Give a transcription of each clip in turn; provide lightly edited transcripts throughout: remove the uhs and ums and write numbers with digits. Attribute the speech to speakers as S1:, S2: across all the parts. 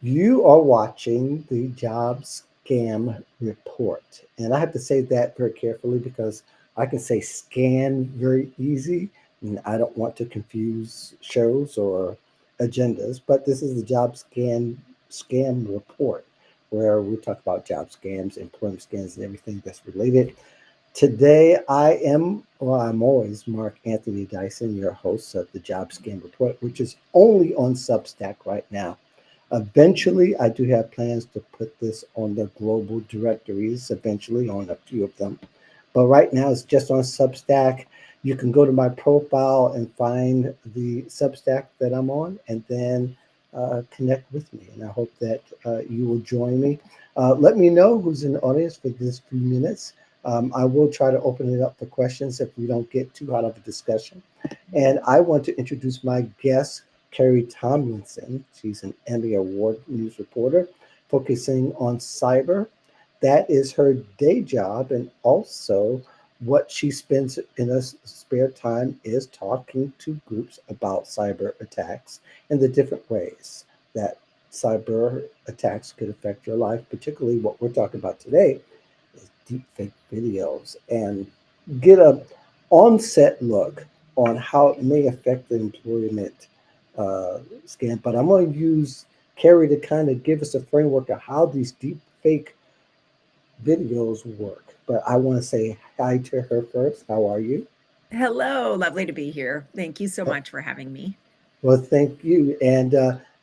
S1: You are watching the Job Scam Report. And I have to say that very carefully because I can say scan very easy. And I don't want to confuse shows or agendas, but this is the Scam Report where we talk about job scams, employment scams, and everything that's related. Today, I'm always Mark Anthony Dyson, your host of the Job Scam Report, which is only on Substack right now. Eventually, I do have plans to put this on the global directories, eventually on a few of them. But right now, it's just on Substack. You can go to my profile and find the Substack that I'm on and then connect with me. And I hope that you will join me. Let me know who's in the audience for this few minutes. I will try to open it up for questions if we don't get too hot of a discussion. And I want to introduce my guest, Carrie Tomlinson. She's an Emmy Award news reporter focusing on cyber. That is her day job. And also, what she spends in her spare time is talking to groups about cyber attacks and the different ways that cyber attacks could affect your life, particularly what we're talking about today is deepfake videos and get a onset look on how it may affect the employment scam. But I'm going to use Carrie to kind of give us a framework of how these deepfake videos work. But I want to say hi to her first. How are you?
S2: Hello, lovely to be here. Thank you so
S1: Uh,
S2: much for having me.
S1: Well, thank you. And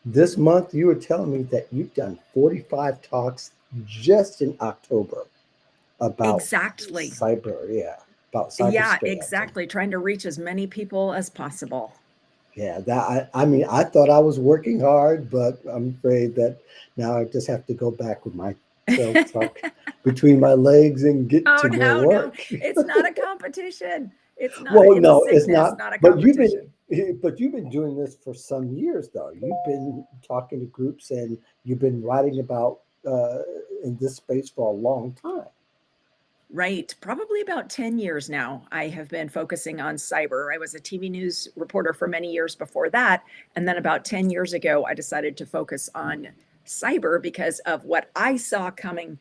S1: this month, you were telling me that you've done 45 talks just in October about
S2: Exactly.
S1: cyber
S2: Yeah,
S1: scams. And
S2: exactly. Trying to reach as many people as possible.
S1: yeah, I mean, I thought I was working hard, but I'm afraid that now I just have to go back with my tail tuck between my legs and get
S2: Oh,
S1: to more
S2: no, no.
S1: work.
S2: It's not a competition.
S1: Well,
S2: It's a
S1: no, it's
S2: sickness,
S1: not.
S2: not a
S1: But you've been,
S2: competition.
S1: but you've been doing this for some years, though. You've been talking to groups and you've been writing about uh, in this space for a long time.
S2: Right. Probably about 10 years now, I have been focusing on cyber. I was a TV news reporter for many years before that. And then about 10 years ago, I decided to focus on cyber because of what I saw coming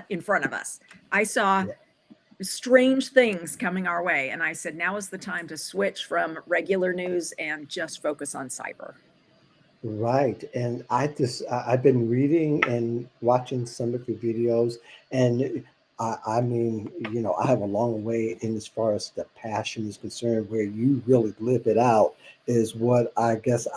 S2: in front of us. I saw
S1: Yeah.
S2: strange things coming our way. And I said, now is the time to switch from regular news and just focus on cyber.
S1: Right. And I've been reading and watching some of your videos, and I mean, I have a long way in as far as the passion is concerned, where you really live it out is what I guess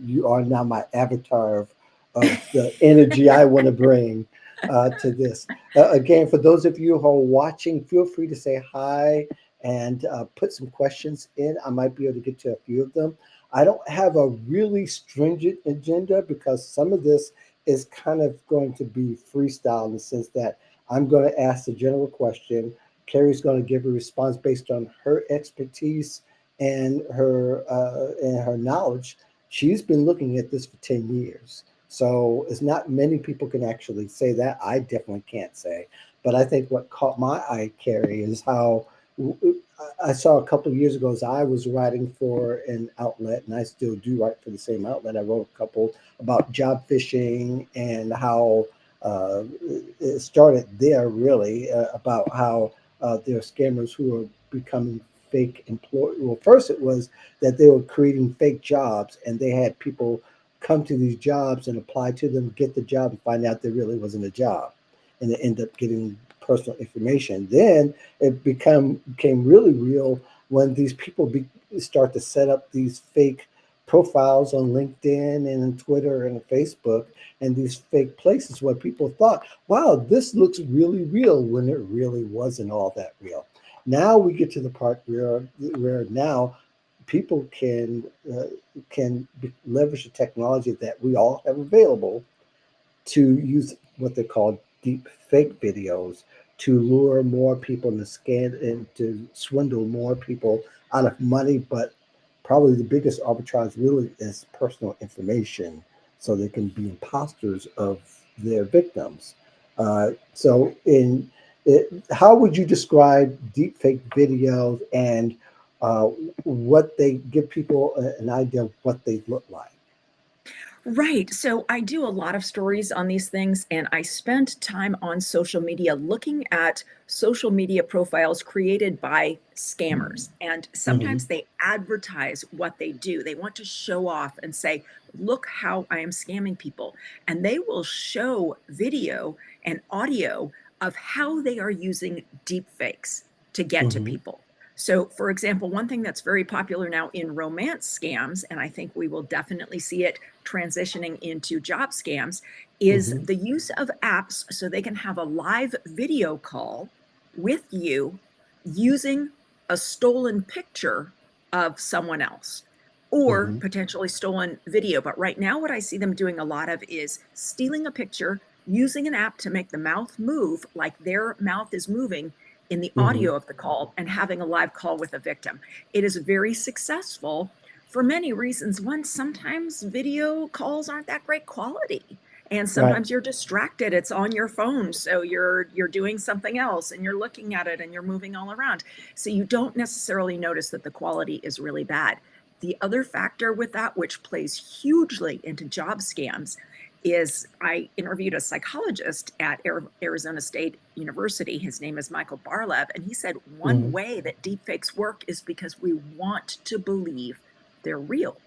S1: you are now my avatar of the energy I want to bring to this. Again, for those of you who are watching, feel free to say hi and put some questions in. I might be able to get to a few of them. I don't have a really stringent agenda because some of this is kind of going to be freestyle in the sense that I'm going to ask the general question. Carrie's going to give a response based on her expertise and her knowledge. She's been looking at this for 10 years. So it's not many people can actually say that. I definitely can't say. But I think what caught my eye, Carrie, is how I saw a couple of years ago as I was writing for an outlet, and I still do write for the same outlet. I wrote a couple about job phishing and how it started there, really, about how there are scammers who are becoming fake employees. Well, first it was that they were creating fake jobs, and they had people come to these jobs and apply to them, get the job, and find out there really wasn't a job, and they end up getting personal information. Then it became really real when these people start to set up these fake profiles on LinkedIn and on Twitter and on Facebook and these fake places where people thought, wow, this looks really real when it really wasn't all that real. Now we get to the part where now people can leverage the technology that we all have available to use what they call deep fake videos to lure more people in the scam and to swindle more people out of money. But probably the biggest arbitrage really is personal information, so they can be imposters of their victims. So, how would you describe deepfake videos and what they give people an idea of what they look like?
S2: Right. So I do a lot of stories on these things, and I spend time on social media looking at social media profiles created by scammers. And
S1: Hmm.
S2: sometimes they advertise what they do. They want to show off and say, look how I am scamming people. And they will show video and audio of how they are using deep fakes to get to
S1: Hmm.
S2: people. So, for example, one thing that's very popular now in romance scams, and I think we will definitely see it transitioning into job scams, is
S1: Hmm.
S2: the use of apps so they can have a live video call with you using a stolen picture of someone else or
S1: Hmm.
S2: potentially stolen video. But right now, what I see them doing a lot of is stealing a picture, using an app to make the mouth move like their mouth is moving in the
S1: Hmm.
S2: audio of the call and having a live call with a victim. It is very successful for many reasons. One, sometimes video calls aren't that great quality. And
S1: Right.
S2: sometimes you're distracted. It's on your phone. So you're doing something else and you're looking at it and you're moving all around. So you don't necessarily notice that the quality is really bad. The other factor with that, which plays hugely into job scams, is I interviewed a psychologist at Arizona State University. His name is Michael Barlev, and he said one
S1: Hmm.
S2: way that deepfakes work is because we want to believe they're real.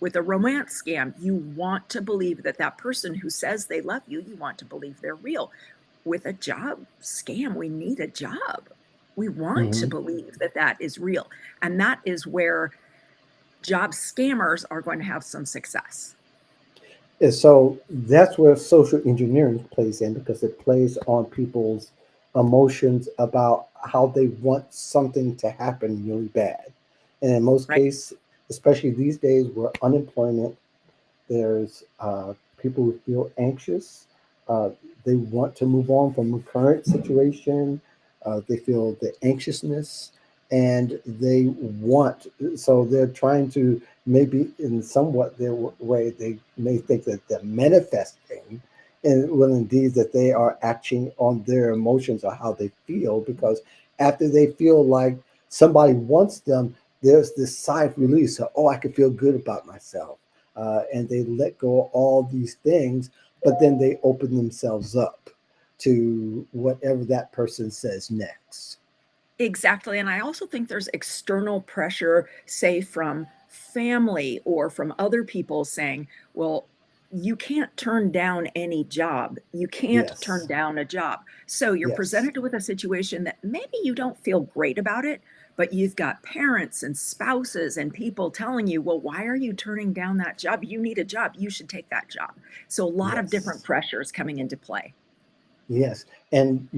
S2: With a romance scam, you want to believe that that person who says they love you, you want to believe they're real. With a job scam, we need a job. We want to
S1: Hmm.
S2: believe that that is real. And that is where job scammers are going to have some success.
S1: And so that's where social engineering plays in because it plays on people's emotions about how they want something to happen really bad. And in most
S2: Right.
S1: cases, especially these days where unemployment, there's people who feel anxious. Uh, they want to move on from a current situation. They feel the anxiousness and they want, so they're trying to maybe in somewhat their way, they may think that they're manifesting and well, indeed, that they are acting on their emotions or how they feel because after they feel like somebody wants them, there's this sigh of release. So, oh, I can feel good about myself and they let go of all these things, but then they open themselves up to whatever that person says next.
S2: Exactly. And I also think there's external pressure, say from family or from other people saying, well, you can't turn down any job. You can't turn
S1: Yes,
S2: down a job. So you're
S1: yes,
S2: presented with a situation that maybe you don't feel great about it, but you've got parents and spouses and people telling you, well, why are you turning down that job? You need a job. You should take that job. So a lot of different
S1: yes,
S2: pressures coming into play.
S1: yes. And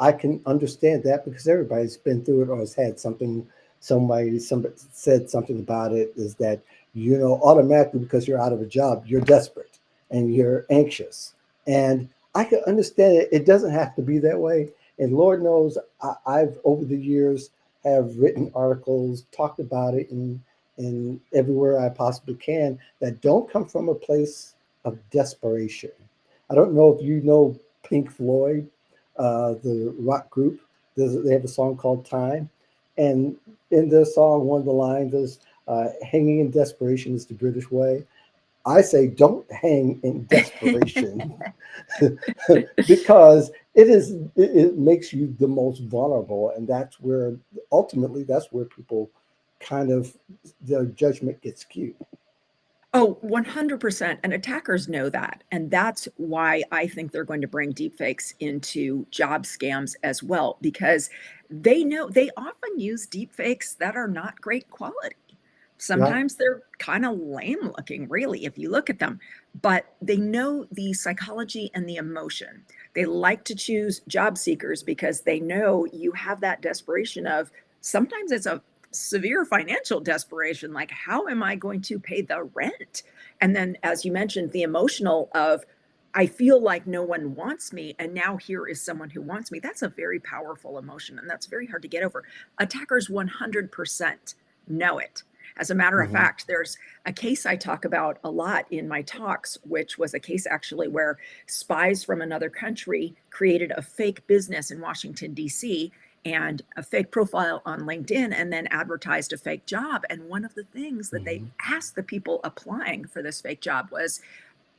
S1: I can understand that because everybody's been through it or has had something, somebody said something about it is that, automatically because you're out of a job, you're desperate and you're anxious. And I can understand it. It doesn't have to be that way. And Lord knows I've over the years have written articles, talked about it in everywhere I possibly can that don't come from a place of desperation. I don't know if you know Pink Floyd, the rock group. They have a song called Time. And in their song, one of the lines is, hanging in desperation is the British way. I say, don't hang in desperation because it makes you the most vulnerable. And that's where, ultimately, that's where people kind of, their judgment gets skewed.
S2: Oh, 100%. And attackers know that. And that's why I think they're going to bring deepfakes into job scams as well, because they know they often use deepfakes that are not great quality.
S1: Right.
S2: Sometimes they're kind of lame looking, really, if you look at them, but they know the psychology and the emotion. They like to choose job seekers because they know you have that desperation of sometimes it's a severe financial desperation, like how am I going to pay the rent? And then as you mentioned, the emotional of I feel like no one wants me and now here is someone who wants me. That's a very powerful emotion and that's very hard to get over. Attackers 100% know it. As a matter of
S1: Hmm.
S2: fact, there's a case I talk about a lot in my talks, which was a case actually where spies from another country created a fake business in Washington, D.C., and a fake profile on LinkedIn and then advertised a fake job. And one of the things that they
S1: Hmm.
S2: asked the people applying for this fake job was,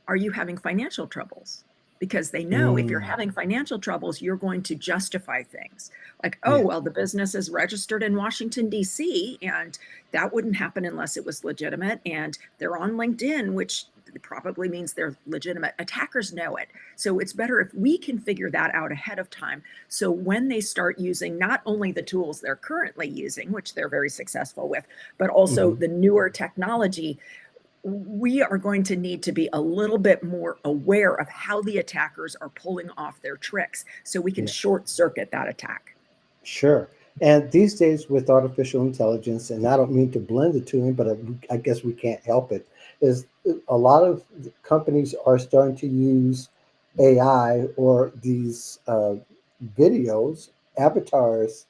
S2: are you having financial troubles? Because they know if you're
S1: Mm,
S2: having financial troubles, you're going to justify things like, oh,
S1: yeah,
S2: well, the business is registered in Washington, D.C., and that wouldn't happen unless it was legitimate. And they're on LinkedIn, which probably means they're legitimate. Attackers know it. So it's better if we can figure that out ahead of time. So when they start using not only the tools they're currently using, which they're very successful with, but also
S1: hmm
S2: the newer technology, we are going to need to be a little bit more aware of how the attackers are pulling off their tricks so we can
S1: yeah,
S2: short circuit that attack.
S1: sure. And these days with artificial intelligence, and I don't mean to blend the two in, but I guess we can't help it, is a lot of companies are starting to use AI or these videos, avatars,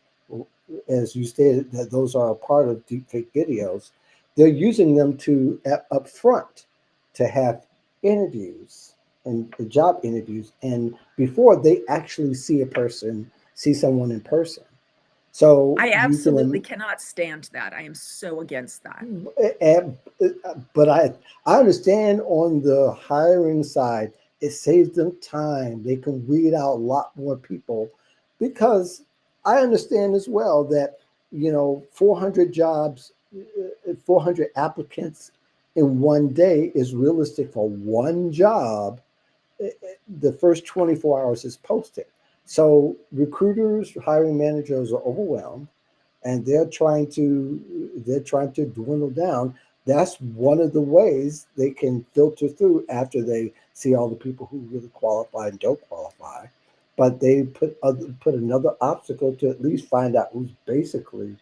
S1: as you stated, that those are a part of deepfake videos. They're using them to up front to have interviews and job interviews, and before they actually see someone in person. So
S2: I
S1: you
S2: absolutely
S1: can,
S2: cannot stand that. I am so against that.
S1: and, but I understand on the hiring side, it saves them time. They can weed out a lot more people because I understand as well that 400 jobs, 400 applicants in one day is realistic for one job. The first 24 hours is posted. So recruiters, hiring managers are overwhelmed and they're trying to dwindle down. That's one of the ways they can filter through after they see all the people who really qualify and don't qualify. But they put another obstacle to at least find out who's basically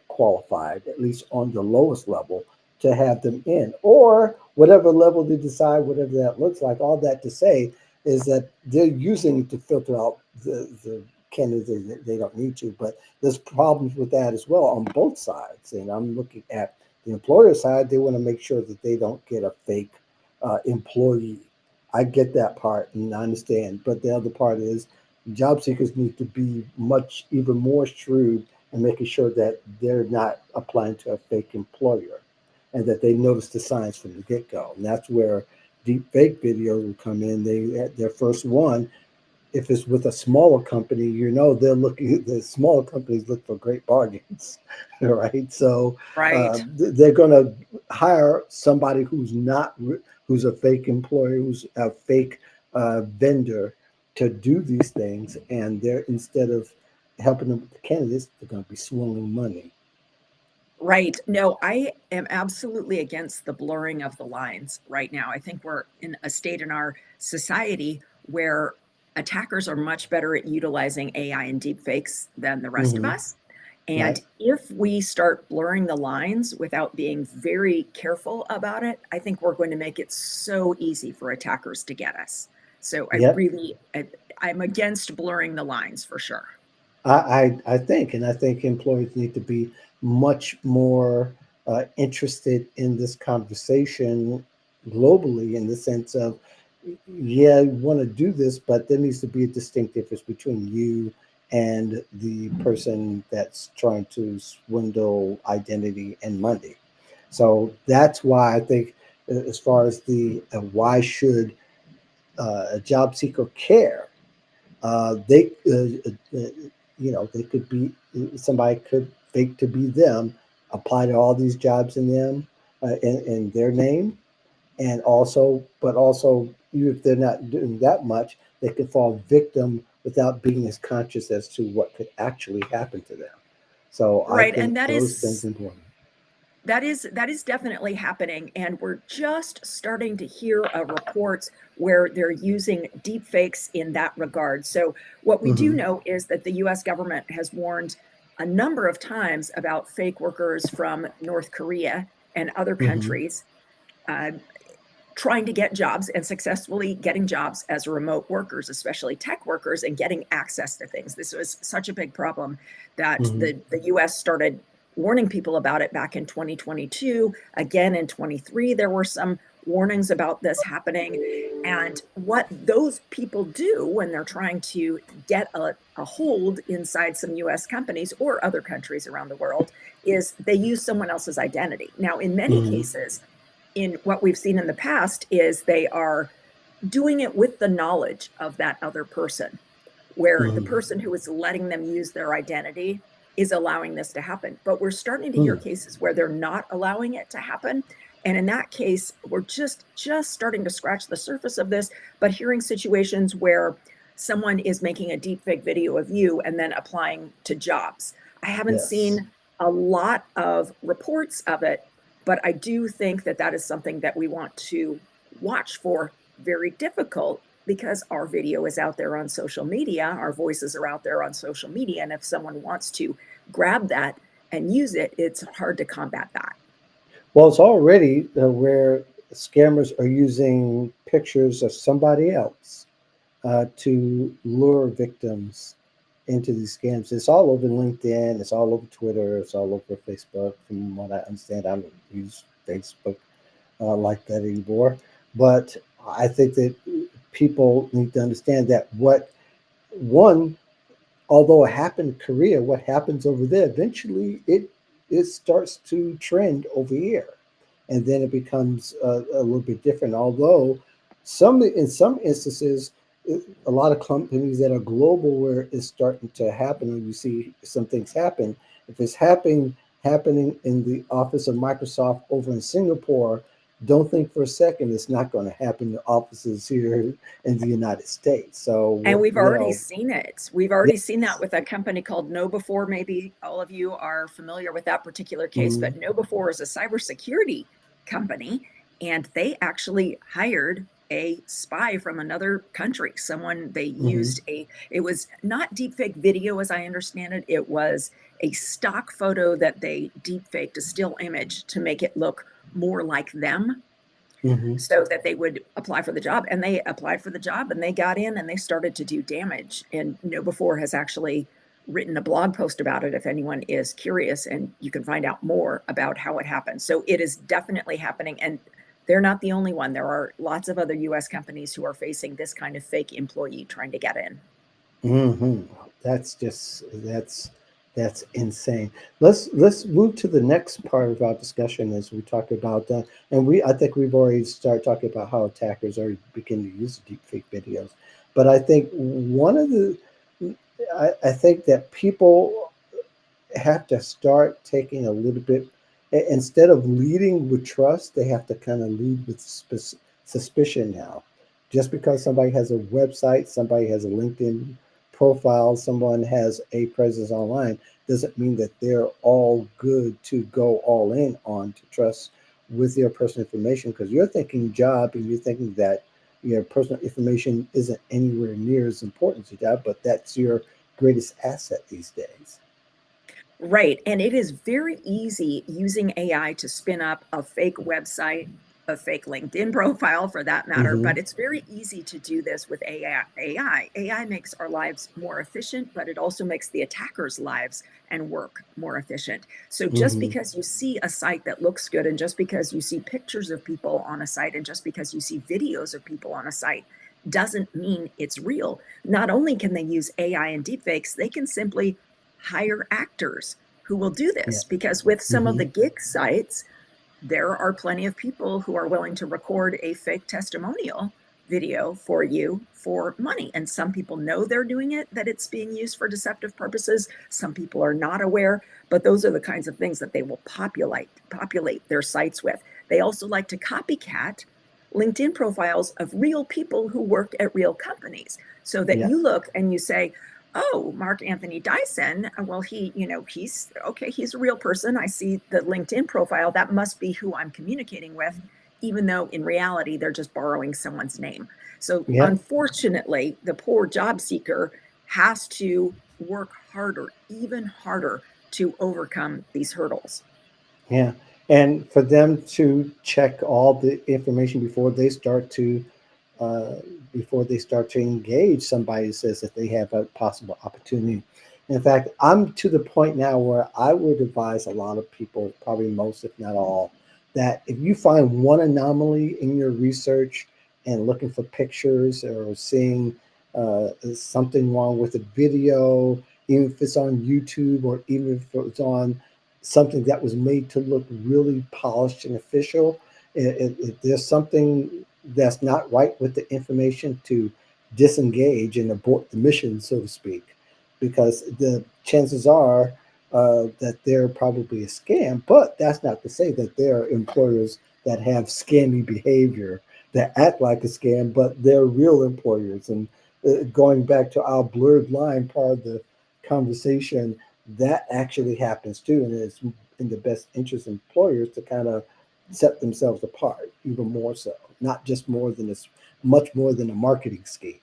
S1: qualified, at least on the lowest level, to have them in, or whatever level they decide, whatever that looks like. All that to say is that they're using it to filter out the candidates they don't need to. But there's problems with that as well on both sides. And I'm looking at the employer side; they want to make sure that they don't get a fake employee. I get that part and I understand, but the other part is job seekers need to be much even more shrewd and making sure that they're not applying to a fake employer and that they notice the signs from the get-go. And that's where deep fake videos will come in. They their first one, if it's with a smaller company, they're looking. The smaller companies look for great bargains, right? So
S2: Right.
S1: they're going to hire somebody who's a fake employee, who's a fake vendor to do these things, and they're instead of helping them with the candidates, they're going to be swindling money.
S2: Right. No, I am absolutely against the blurring of the lines right now. I think we're in a state in our society where attackers are much better at utilizing AI and deepfakes than the rest of
S1: Hmm.
S2: us. And
S1: Right?
S2: if we start blurring the lines without being very careful about it, I think we're going to make it so easy for attackers to get us. So
S1: Yep.
S2: I'm against blurring the lines for sure.
S1: I think employees need to be much more interested in this conversation globally, in the sense of, yeah, you want to do this, but there needs to be a distinct difference between you and the person that's trying to swindle identity and money. So that's why I think, as far as the why should a job seeker care, they they could be, somebody could fake to be them, apply to all these jobs in them, in their name, and also even if they're not doing that much, they could fall victim without being as conscious as to what could actually happen to them. So I
S2: Right.
S1: think
S2: And
S1: those things are important.
S2: that is definitely happening, and we're just starting to hear of reports where they're using deep fakes in that regard. So what we do
S1: Hmm.
S2: know is that the US government has warned a number of times about fake workers from North Korea and other
S1: Hmm.
S2: countries uh, trying to get jobs and successfully getting jobs as remote workers, especially tech workers, and getting access to things. This was such a big problem that
S1: Hmm.
S2: the US started warning people about it back in 2022. Again in 23, there were some warnings about this happening. And what those people do when they're trying to get a hold inside some US companies or other countries around the world is they use someone else's identity. Now, in many
S1: Hmm.
S2: cases, in what we've seen in the past is they are doing it with the knowledge of that other person, where the
S1: Mm,
S2: person who is letting them use their identity is allowing this to happen. But we're starting to hear
S1: mm,
S2: cases where they're not allowing it to happen. And in that case, we're just starting to scratch the surface of this, but hearing situations where someone is making a deepfake video of you and then applying to jobs. I haven't
S1: yes.
S2: seen a lot of reports of it, but I do think that that is something that we want to watch for. Very difficult because our video is out there on social media, our voices are out there on social media, and if someone wants to grab that and use it, it's hard to combat that.
S1: Well, it's already where scammers are using pictures of somebody else to lure victims into these scams. It's all over LinkedIn, it's all over Twitter, it's all over Facebook. From what I understand, I don't use Facebook like that anymore. But I think that people need to understand that one, although it happened in Korea, what happens over there eventually it starts to trend over here, and then it becomes a little bit different. Although some instances, a lot of companies that are global where it's starting to happen, and you see some things happen. If it's happening in the office of Microsoft over in Singapore, don't think for a second it's not going to happen in offices here in the United States.
S2: And
S1: So
S2: we've
S1: you
S2: already
S1: know,
S2: seen it. We've already seen that with a company called KnowBe4. Maybe all of you are familiar with that particular case,
S1: mm,
S2: but KnowBe4 is a cybersecurity company, and they actually hired a spy from another country. Someone they
S1: mhm.
S2: used it was not deepfake video as I understand it. It was a stock photo that they deepfaked, a still image, to make it look more like them
S1: Hmm.
S2: so that they would apply for the job. And they applied for the job and they got in and they started to do damage. And KnowBe4 has actually written a blog post about it if anyone is curious, and you can find out more about how it happened. So it is definitely happening, and they're not the only one. There are lots of other US companies who are facing this kind of fake employee trying to get in.
S1: Hmm. That's just that's insane. Let's move to the next part of our discussion as we talk about and we I think we've already started talking about how attackers are beginning to use deepfake videos. But I think one of the I think that people have to start taking a little bit instead of leading with trust, they have to kind of lead with suspicion now. Just because somebody has a website, somebody has a LinkedIn profile, someone has a presence online, doesn't mean that they're all good to go all in on to trust with their personal information, because you're thinking job and you're thinking that your personal information isn't anywhere near as important to job, but that's your greatest asset these days.
S2: Right. And it is very easy using AI to spin up a fake website, a fake LinkedIn profile for that matter.
S1: Hmm.
S2: But it's very easy to do this with AI makes our lives more efficient, but it also makes the attackers' lives and work more efficient. So just
S1: Hmm.
S2: because you see a site that looks good, and just because you see pictures of people on a site, and just because you see videos of people on a site, doesn't mean it's real. Not only can they use AI and deepfakes, they can simply hire actors who will do
S1: Yeah.
S2: this, because with some of
S1: Hmm.
S2: the gig sites, there are plenty of people who are willing to record a fake testimonial video for you for money. And some people know they're doing it, that it's being used for deceptive purposes. Some people are not aware, but those are the kinds of things that they will populate their sites with. They also like to copycat LinkedIn profiles of real people who work at real companies, so that
S1: Yeah.
S2: you look and you say, oh, Mark Anthony Dyson, well, he's okay, he's a real person. I see the LinkedIn profile. That must be who I'm communicating with, even though in reality, they're just borrowing someone's name. So
S1: Yeah.
S2: unfortunately, the poor job seeker has to work harder, even harder, to overcome these hurdles.
S1: Yeah. And for them to check all the information uh, before they start to engage somebody who says that they have a possible opportunity. In fact, I'm to the point now where I would advise a lot of people, probably most, if not all, that if you find one anomaly in your research and looking for pictures or seeing something wrong with a video, even if it's on YouTube or even if it's on something that was made to look really polished and official, If there's something that's not right with the information, to disengage and abort the mission, so to speak, because the chances are that they're probably a scam. But that's not to say that there are employers that have scammy behavior that act like a scam, but they're real employers. And going back to our blurred line part of the conversation, that actually happens too, and it's in the best interest of employers to kind of set themselves apart even more so, not just more than this, much more than a marketing scheme.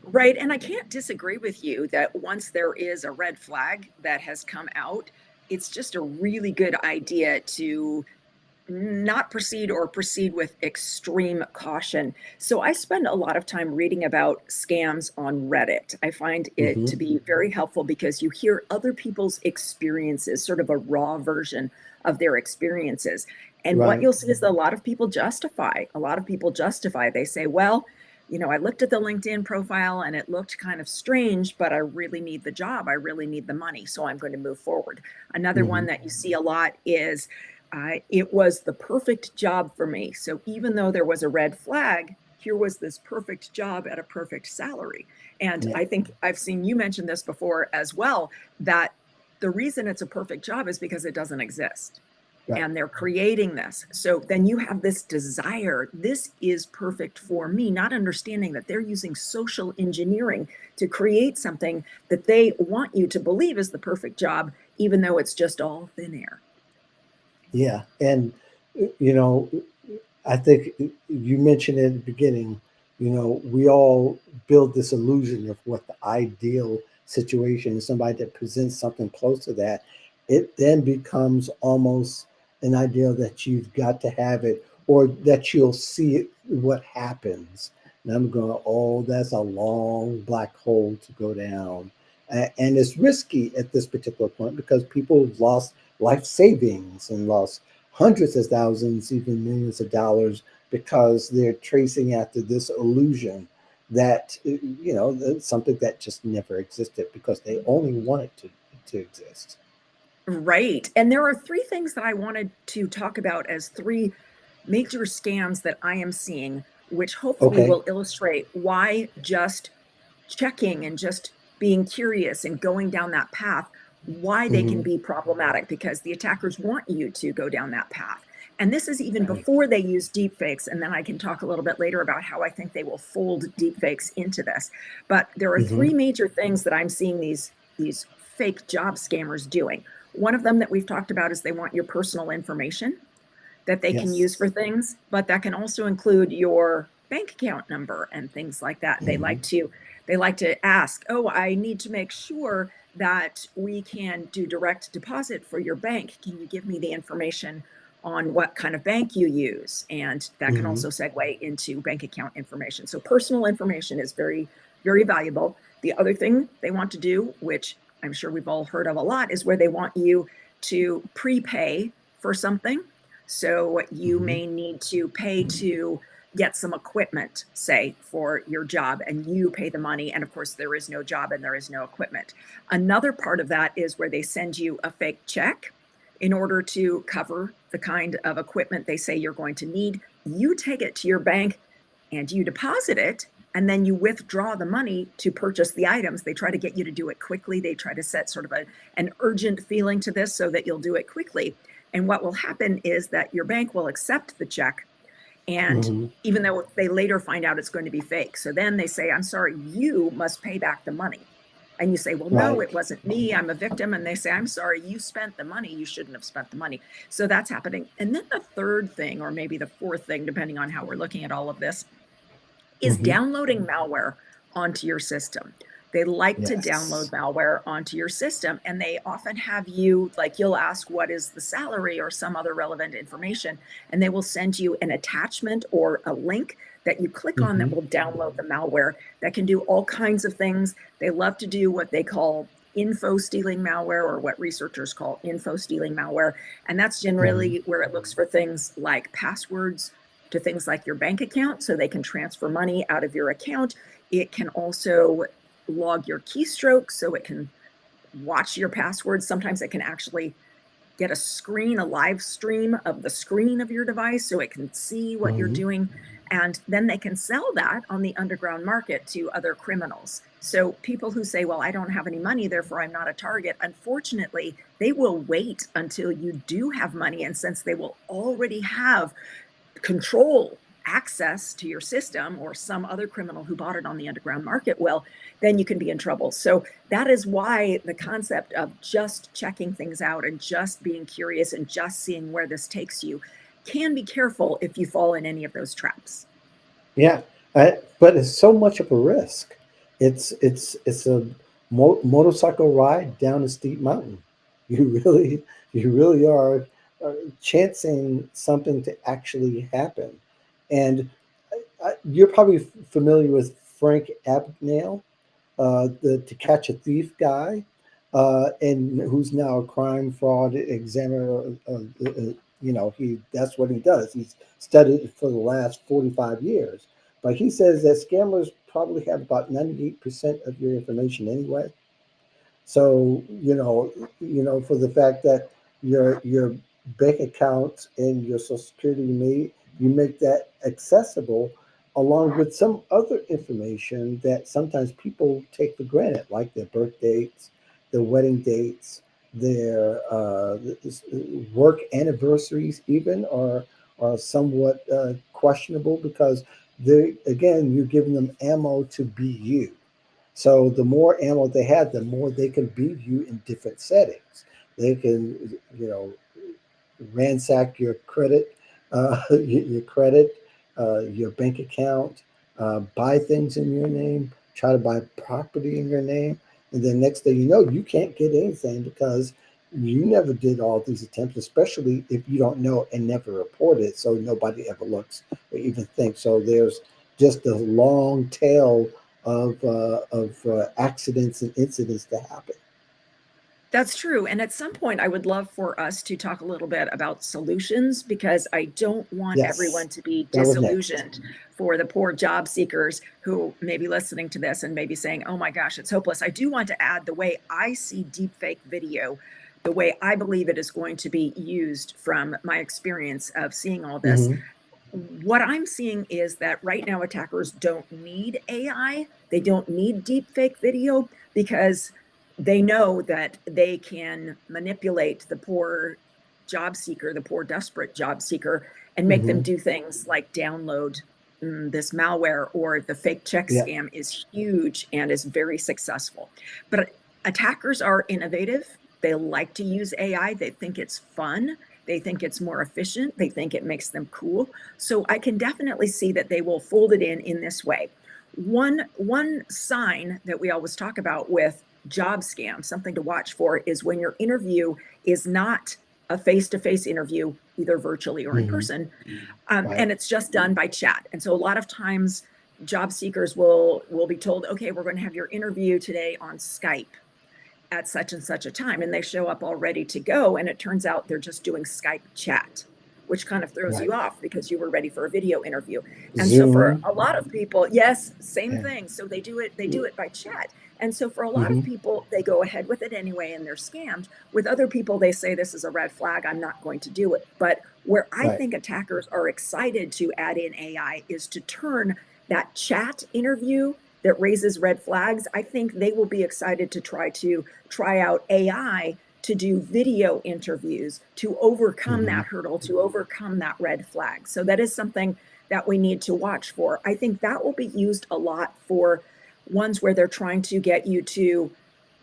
S2: Right. And I can't disagree with you that once there is a red flag that has come out, it's just a really good idea to not proceed or proceed with extreme caution. So I spend a lot of time reading about scams on Reddit. I find it
S1: Mm-hmm.
S2: to be very helpful because you hear other people's experiences, sort of a raw version of their experiences. And what
S1: Right.
S2: you'll see is that a lot of people justify. A lot of people justify. They say, well, I looked at the LinkedIn profile and it looked kind of strange, but I really need the job. I really need the money. So I'm going to move forward. Another one
S1: Mm-hmm.
S2: that you see a lot is it was the perfect job for me. So even though there was a red flag, here was this perfect job at a perfect salary. And
S1: Yeah.
S2: I think I've seen you mention this before as well, that the reason it's a perfect job is because it doesn't exist.
S1: Right.
S2: And they're creating this. So then you have this desire. This is perfect for me, not understanding that they're using social engineering to create something that they want you to believe is the perfect job, even though it's just all thin air.
S1: Yeah. And you know, I think you mentioned at the beginning, we all build this illusion of what the ideal situation is, somebody that presents something close to that. It then becomes almost an ideal that you've got to have it, or that you'll see it, what happens. And I'm going, oh, that's a long black hole to go down. And it's risky at this particular point because people have lost life savings and lost hundreds of thousands, even millions of dollars, because they're tracing after this illusion that that's something that just never existed because they only want it to exist.
S2: Right. And there are three things that I wanted to talk about as three major scams that I am seeing, which hopefully
S1: Okay.
S2: will illustrate why just checking and just being curious and going down that path, why they can
S1: Hmm.
S2: be problematic because the attackers want you to go down that path. And this is even
S1: Right.
S2: before they use deepfakes. And then I can talk a little bit later about how I think they will fold deepfakes into this. But there are
S1: Hmm.
S2: three major things that I'm seeing these fake job scammers doing. One of them that we've talked about is they want your personal information that they can use
S1: Yes.
S2: for things, but that can also include your bank account number and things like that.
S1: Hmm.
S2: They like to ask, "Oh, I need to make sure that we can do direct deposit for your bank. Can you give me the information on what kind of bank you use?" And that can
S1: Hmm.
S2: also segue into bank account information. So personal information is very, very valuable. The other thing they want to do, which I'm sure we've all heard of a lot, is where they want you to prepay for something. So you
S1: Hmm.
S2: may need to pay to get some equipment, say, for your job, and you pay the money. And of course, there is no job and there is no equipment. Another part of that is where they send you a fake check in order to cover the kind of equipment they say you're going to need. You take it to your bank and you deposit it, and then you withdraw the money to purchase the items. They try to get you to do it quickly. They try to set sort of an urgent feeling to this so that you'll do it quickly. And what will happen is that your bank will accept the check. And
S1: Hmm.
S2: even though they later find out it's going to be fake. So then they say, "I'm sorry, you must pay back the money." And you say, "Well, no,
S1: Right.
S2: it wasn't me. I'm a victim." And they say, "I'm sorry, you spent the money. You shouldn't have spent the money." So that's happening. And then the third thing, or maybe the fourth thing, depending on how we're looking at all of this, is
S1: Hmm.
S2: downloading malware onto your system. They like to download
S1: Yes.
S2: malware onto your system, and they often have you, like, you'll ask, "What is the salary?" or some other relevant information, and they will send you an attachment or a link that you click on that
S1: Hmm.
S2: will download the malware that can do all kinds of things. They love to do what they call info stealing malware, or what researchers call info stealing malware. And that's
S1: Hmm.
S2: generally where it looks for things like passwords to things like your bank account so they can transfer money out of your account. It can also log your keystrokes so it can watch your passwords. Sometimes it can actually get a live stream of the screen of your device so it can see what you're
S1: Mhm.
S2: doing. And then they can sell that on the underground market to other criminals. So people who say, well, I don't have any money, therefore I'm not a target, unfortunately, they will wait until you do have money. And since they will already have control access to your system, or some other criminal who bought it on the underground market, well, then you can be in trouble. So that is why the concept of just checking things out and just being curious and just seeing where this takes you can be careful if you fall in any of those traps.
S1: Yeah, but it's so much of a risk. It's a motorcycle ride down a steep mountain. You really are chancing something to actually happen. And you're probably familiar with Frank Abagnale, the To Catch a Thief guy, and who's now a crime fraud examiner. He that's what he does. He's studied it for the last 45 years. But he says that scammers probably have about 98% of your information anyway. So for the fact that your bank accounts and your social security you make that accessible, along with some other information that sometimes people take for granted, like their birth dates, their wedding dates, their work anniversaries, even are somewhat questionable because they again you're giving them ammo to be you. So the more ammo they have, the more they can beat you in different settings. They can, ransack your credit, your credit, your bank account, buy things in your name, try to buy property in your name, and then next thing you know, you can't get anything because you never did all these attempts, especially if you don't know and never report it, so nobody ever looks or even thinks. So there's just a long tail of accidents and incidents that happen.
S2: That's true. And at some point, I would love for us to talk a little bit about solutions, because I don't want
S1: Yes,
S2: everyone to be
S1: that was next.
S2: disillusioned for the poor job seekers who may be listening to this and maybe saying, oh my gosh, it's hopeless. I do want to add the way I see deepfake video, the way I believe it is going to be used from my experience of seeing all this.
S1: Hmm.
S2: What I'm seeing is that right now attackers don't need AI. They don't need deepfake video, because they know that they can manipulate the poor job seeker, the poor desperate job seeker, and make them
S1: Hmm.
S2: do things like download this malware, or the fake check
S1: Yeah.
S2: scam is huge and is very successful. But attackers are innovative. They like to use AI. They think it's fun. They think it's more efficient. They think it makes them cool. So I can definitely see that they will fold it in this way. One sign that we always talk about with job scams, something to watch for, is when your interview is not a face-to-face interview, either virtually or in
S1: Hmm.
S2: person,
S1: Right.
S2: and it's just done by chat. And so a lot of times job seekers will be told, okay, we're going to have your interview today on Skype at such and such a time, and they show up all ready to go, and it turns out they're just doing Skype chat, which kind of throws
S1: Right.
S2: you off because you were ready for a video interview. And so for
S1: Zoom.
S2: a lot of people, yes, same
S1: Yeah.
S2: thing. So they do it by chat. And so for a lot of
S1: Hmm.
S2: people, they go ahead with it anyway and they're scammed. With other people, they say this is a red flag, I'm not going to do it. But where I
S1: Right.
S2: think attackers are excited to add in AI is to turn that chat interview that raises red flags. I think they will be excited to try out AI to do video interviews, to overcome
S1: Hmm.
S2: that hurdle, to overcome that red flag. So that is something that we need to watch for. I think that will be used a lot for ones where they're trying to get you to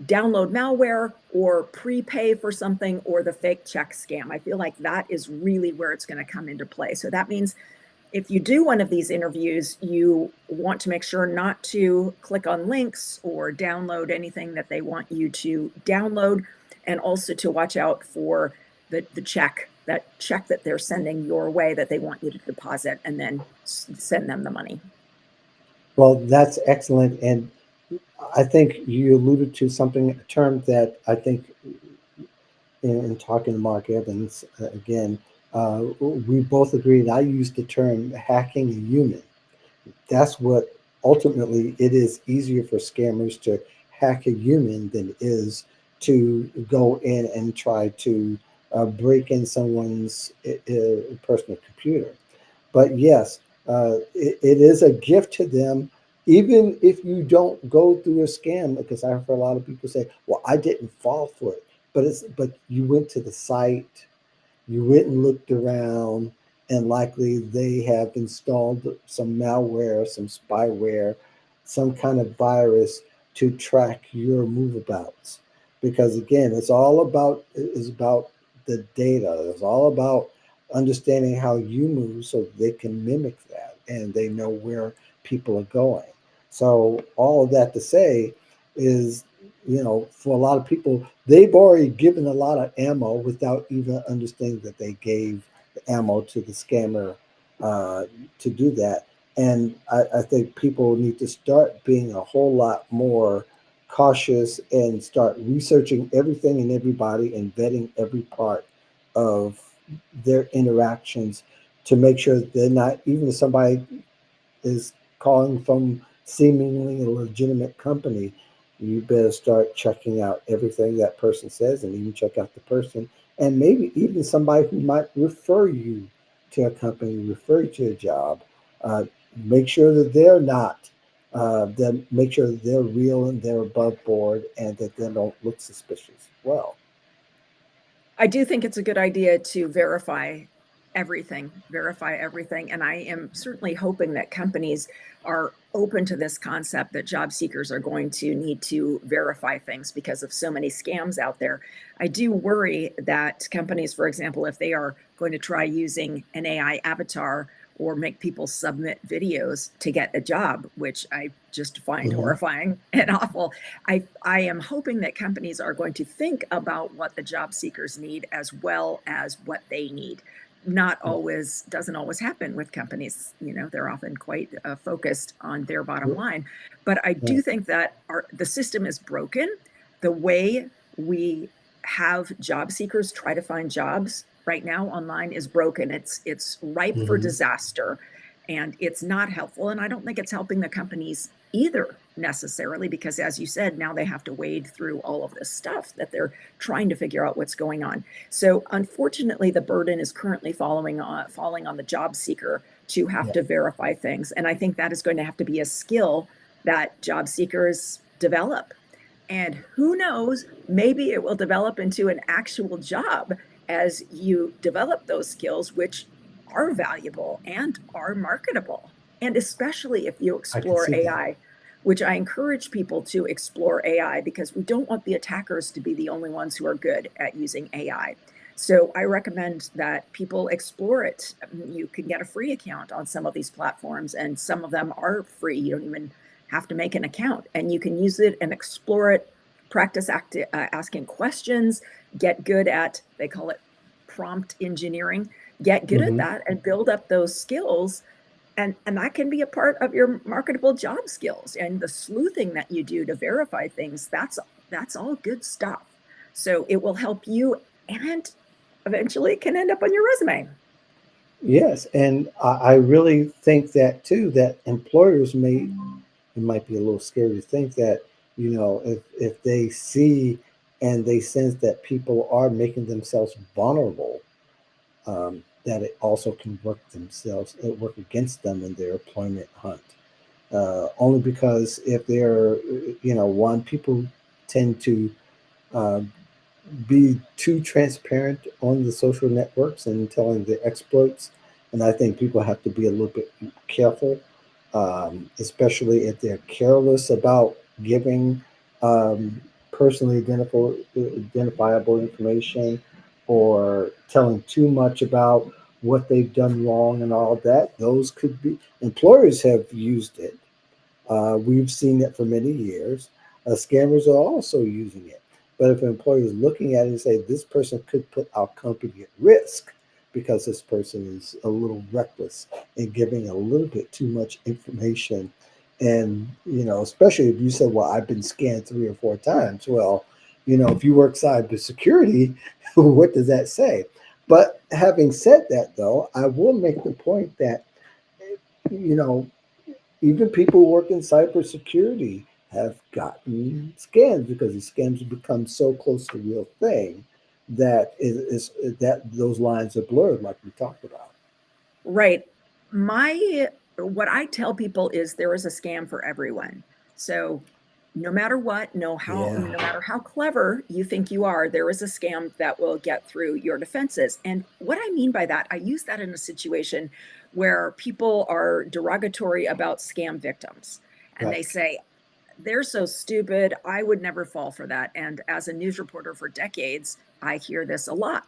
S2: download malware or prepay for something, or the fake check scam. I feel like that is really where it's going to come into play. So that means if you do one of these interviews, you want to make sure not to click on links or download anything that they want you to download, and also to watch out for the check that they're sending your way, that they want you to deposit and then send them the money.
S1: Well, that's excellent. And I think you alluded to something, a term that I think in talking to Mark Evans again, we both agreed. I used the term hacking a human. That's what ultimately it is easier for scammers to hack a human than it is to go in and try to break in someone's personal computer. But yes, it is a gift to them, even if you don't go through a scam. Because I heard a lot of people say, "Well, I didn't fall for it," but you went to the site, you went and looked around, and likely they have installed some malware, some spyware, some kind of virus to track your moveabouts. Because again, it's about the data. It's all about understanding how you move so they can mimic that and they know where people are going. So all of that to say is, for a lot of people, they've already given a lot of ammo without even understanding that they gave the ammo to the scammer uh, to do that. And I think people need to start being a whole lot more cautious and start researching everything and everybody and vetting every part of their interactions to make sure that they're not, even if somebody is calling from seemingly a legitimate company, you better start checking out everything that person says and even check out the person and maybe even somebody who might refer you to a company, refer you to a job. Uh, Make sure that they're not, then make sure that they're real and they're above board and that they don't look suspicious. Well,
S2: I do think it's a good idea to verify everything. And I am certainly hoping that companies are open to this concept that job seekers are going to need to verify things because of so many scams out there. I do worry that companies, for example, if they are going to try using an AI avatar or make people submit videos to get a job, which I just find
S1: mhm,
S2: horrifying and awful. I am hoping that companies are going to think about what the job seekers need as well as what they need. Not
S1: yeah,
S2: always doesn't always happen with companies. They're often quite focused on their bottom
S1: yeah,
S2: line. But I
S1: yeah,
S2: do think that the system is broken. The way we have job seekers try to find jobs right now online is broken. It's ripe for
S1: mhm,
S2: disaster, and it's not helpful. And I don't think it's helping the companies either necessarily, because as you said, now they have to wade through all of this stuff that they're trying to figure out what's going on. So unfortunately, the burden is currently falling on the job seeker to have
S1: yeah.
S2: to verify things. And I think that is going to have to be a skill that job seekers develop. And who knows, maybe it will develop into an actual job as you develop those skills, which are valuable and are marketable. And especially if you
S1: I can
S2: explore
S1: see that.
S2: AI, which I encourage people to explore AI because we don't want the attackers to be the only ones who are good at using AI. So I recommend that people explore it. You can get a free account on some of these platforms, and some of them are free. You don't even have to make an account, and you can use it and explore it, practice asking questions, get good at, they call it prompt engineering, get good at
S1: Hmm.
S2: that and build up those skills. And that can be a part of your marketable job skills, and the sleuthing that you do to verify things. That's all good stuff. So it will help you, and eventually it can end up on your resume.
S1: Yes, and I really think that too. That employers may, it might be a little scary to think that, if they see and they sense that people are making themselves vulnerable, that it also can work against them in their employment hunt. Only because if they're, one, people tend to uh, be too transparent on the social networks and telling their exploits. And I think people have to be a little bit careful, especially if they're careless about giving um, personally identifiable information or telling too much about what they've done wrong and all that. Those could be, employers have used it. We've seen it for many years. Scammers are also using it. But if an employer is looking at it and say this person could put our company at risk because this person is a little reckless and giving a little bit too much information, and especially if you say, "Well, I've been scanned 3 or 4 times." Well, if you work cybersecurity, what does that say? But having said that, though, I will make the point that you know even people who work in cybersecurity have gotten scams because the scams have become so close to the real thing that that those lines are blurred, like we talked about.
S2: Right. What I tell people is there is a scam for everyone. So no matter what,
S1: Yeah.
S2: no matter how clever you think you are, there is a scam that will get through your defenses. And what I mean by that, I use that in a situation where people are derogatory about scam victims. And
S1: Right.
S2: they say, they're so stupid. I would never fall for that. And as a news reporter for decades, I hear this a lot.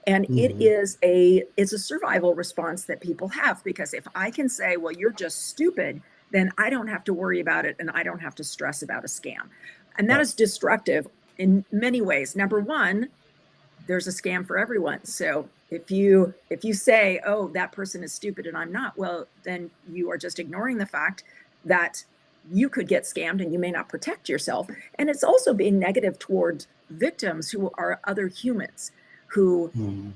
S2: And
S1: Hmm.
S2: it's a survival response that people have, because if I can say, well, you're just stupid, then I don't have to worry about it and I don't have to stress about a scam. And that
S1: Right.
S2: is destructive in many ways. Number one, there's a scam for everyone. So if you say, oh, that person is stupid and I'm not, well, then you are just ignoring the fact that you could get scammed and you may not protect yourself. And it's also being negative toward victims who are other humans who,
S1: Hmm.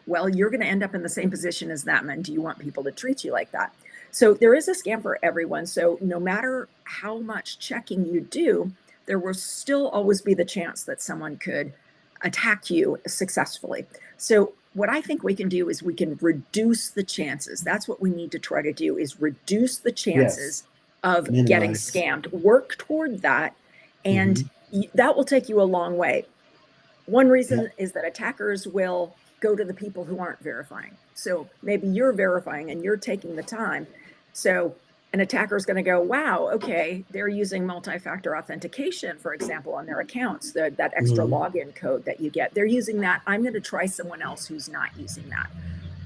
S2: well, you're going to end up in the same position as them. And do you want people to treat you like that? So there is a scam for everyone. So no matter how much checking you do, there will still always be the chance that someone could attack you successfully. So what I think we can do is we can reduce the chances. That's what we need to try to do, is reduce the
S1: Yes.
S2: chances of getting
S1: Minimize.
S2: scammed. Work toward that, and
S1: Hmm.
S2: that will take you a long way. One
S1: Yeah.
S2: reason is that attackers will go to the people who aren't verifying. So maybe you're verifying and you're taking the time. So an attacker is going to go, wow, okay, they're using multi-factor authentication, for example, on their accounts, that extra
S1: Hmm.
S2: login code that you get. They're using that. I'm going to try someone else who's not using that,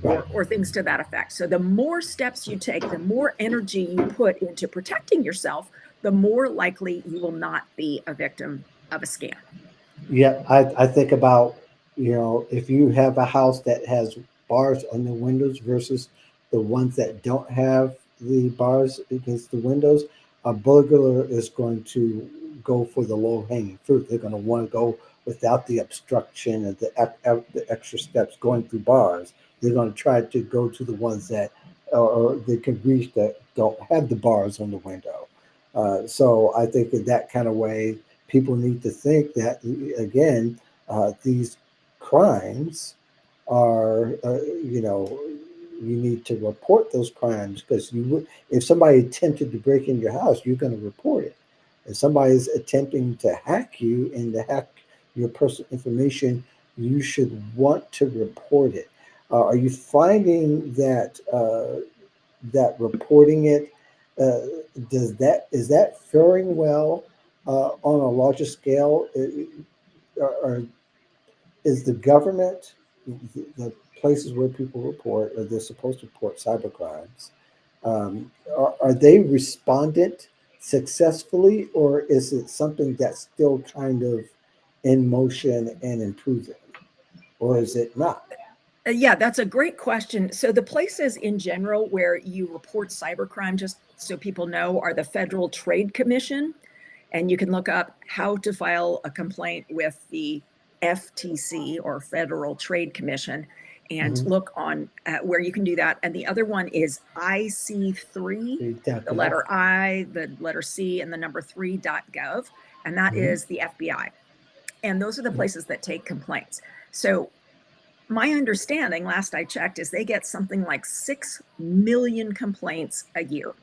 S1: Right.
S2: or things to that effect. So the more steps you take, the more energy you put into protecting yourself, the more likely you will not be a victim of a scam.
S1: Yeah. I think about, if you have a house that has bars on the windows versus the ones that don't have the bars against the windows, a burglar is going to go for the low hanging fruit. They're going to want to go without the obstruction and the extra steps going through bars. They're going to try to go to the ones that or they can reach that don't have the bars on the window. So I think in that kind of way, people need to think that again, these crimes are, you need to report those crimes because if somebody attempted to break in your house, you're going to report it. If somebody's attempting to hack you and to hack your personal information, you should want to report it. Are you finding that that reporting it, uh, is that faring well on a larger scale? Or is the government, the places where people report, or they're supposed to report cyber crimes, are they respondent successfully, or is it something that's still kind of in motion and improving, or is it not?
S2: Yeah, that's a great question. So the places in general where you report cybercrime, just so people know, are the Federal Trade Commission. And you can look up how to file a complaint with the FTC, or Federal Trade Commission, and
S1: Mm-hmm.
S2: look on where you can do that. And the other one is IC3, the
S1: Exactly.
S2: letter I, the letter C, and the number 3.gov. And that
S1: Mm-hmm.
S2: is the FBI. And those are the places that take complaints. So my understanding, last I checked, is they get something like 6 million complaints a year.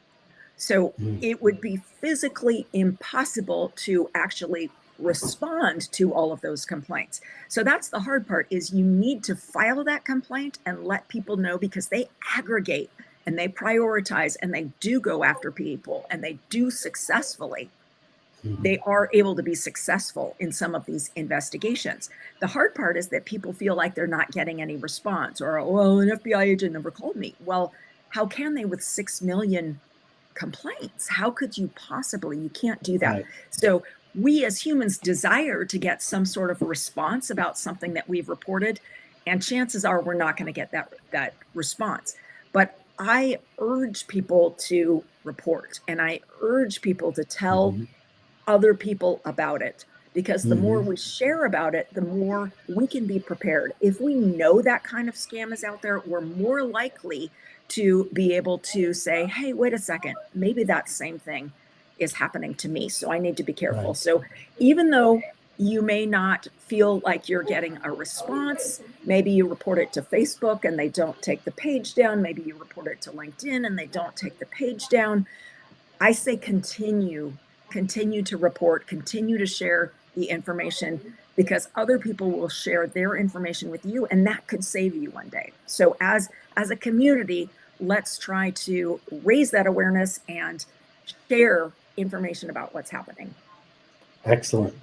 S2: So
S1: Mm-hmm.
S2: it would be physically impossible to actually respond to all of those complaints. So that's the hard part, is you need to file that complaint and let people know, because they aggregate and they prioritize and they do go after people, and they do successfully. They are able to be successful in some of these investigations. The hard part is that people feel like they're not getting any response, or, well, an FBI agent never called me. Well, how can they with 6 million complaints? How could you possibly? You can't do that.
S1: Right.
S2: So we as humans desire to get some sort of response about something that we've reported, and chances are we're not going to get that response. But I urge people to report, and I urge people to tell
S1: Mm-hmm.
S2: other people about it, because the more
S1: Mm-hmm.
S2: we share about it, the more we can be prepared. If we know that kind of scam is out there, we're more likely to be able to say, hey, wait a second, maybe that same thing is happening to me, so I need to be careful.
S1: Right.
S2: So even though You may not feel like you're getting a response. Maybe you report it to Facebook and they don't take the page down. Maybe you report it to LinkedIn and they don't take the page down. I say continue to report, continue to share the information because other people will share their information with you and that could save you one day. So as a community, let's try to raise that awareness and share information about what's happening.
S1: Excellent.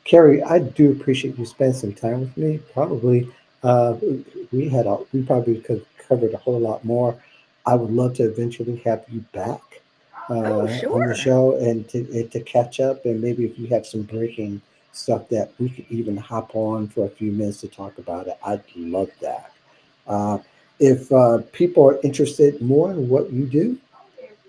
S1: Carrie, I do appreciate you spending some time with me. Probably, uh, we probably could have covered a whole lot more. I would love to eventually have you back
S2: Oh,
S1: on the
S2: sure.
S1: show and to catch up, and maybe if you have some breaking stuff that we could even hop on for a few minutes to talk about it. I'd love that. Uh, if people are interested more in what you do,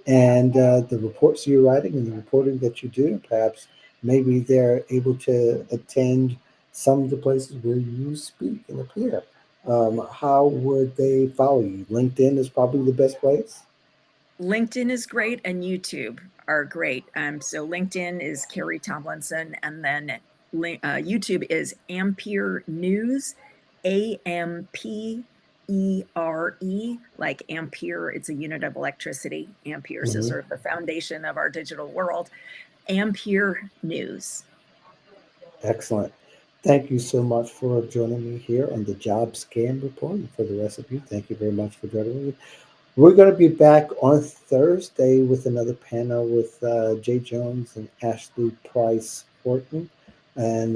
S1: and the reports you're writing and the reporting that you do, perhaps maybe they're able to attend some of the places where you speak and appear. How would they follow you? LinkedIn is probably the best place.
S2: LinkedIn is great and YouTube are great. So LinkedIn is Carrie Tomlinson, and then YouTube is Ampere News, AMPERE, like Ampere. It's a unit of electricity. Amperes is
S1: Hmm.
S2: sort of the foundation of our digital world. Ampere News.
S1: Excellent. Thank you so much for joining me here on the Job Scam Report. And for the rest of you, thank you very much for joining me. We're going to be back on Thursday with another panel with Jay Jones and Ashley Price Horton. And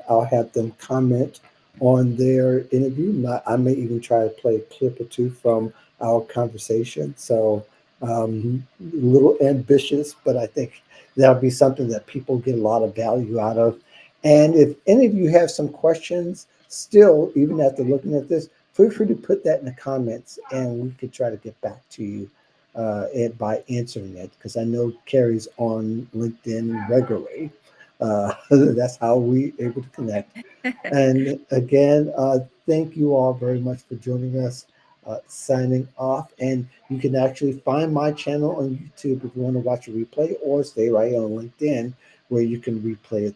S1: I'll have them comment on their interview. I may even try to play a clip or two from our conversation. So, a little ambitious, but I think that'll be something that people get a lot of value out of. And if any of you have some questions, still, even after looking at this, feel free to put that in the comments and we could try to get back to you by answering it because I know Carrie's on LinkedIn regularly. That's how we able to connect. And again, thank you all very much for joining us. Signing off, and you can actually find my channel on YouTube if you want to watch a replay, or stay right on LinkedIn where you can replay it